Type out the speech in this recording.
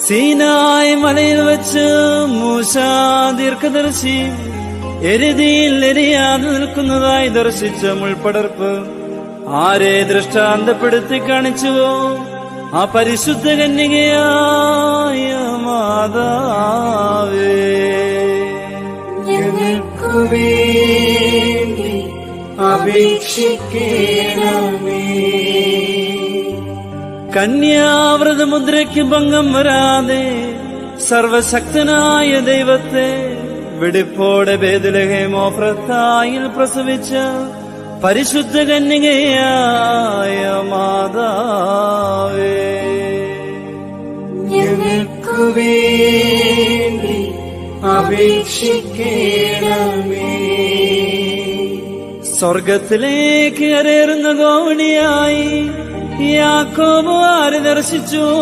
സീനായ് മലയിൽ വെച്ച് മൂശ ദീർഘദർശി എരുതിയിൽ എരിയാതെ നിൽക്കുന്നതായി ദർശിച്ച മുൾപടർപ്പ് ആരെ ദൃഷ്ടാന്തപ്പെടുത്തി കാണിച്ചുവോ? ആ പരിശുദ്ധ കന്യകയായ മാതാവേ, ഞങ്ങൾക്കു വേണ്ടി അപേക്ഷിക്കണമേ. കന്യാവ്രതമുദ്രയ്ക്ക് ഭംഗം വരാതെ സർവശക്തനായ ദൈവത്തെ വെടിപ്പോടെ ബേത്ലഹേം ഓഫ്രത്തായിൽ പ്രസവിച്ച പരിശുദ്ധ കന്യകയായ മാതാവേ, ഞങ്ങൾക്കു വേണ്ടി അപേക്ഷിക്കണമേ. സ്വർഗത്തിലേക്ക് കരേറുന്ന ഗോവണിയായി യാക്കോബ് ആരെ ദർശിച്ചു?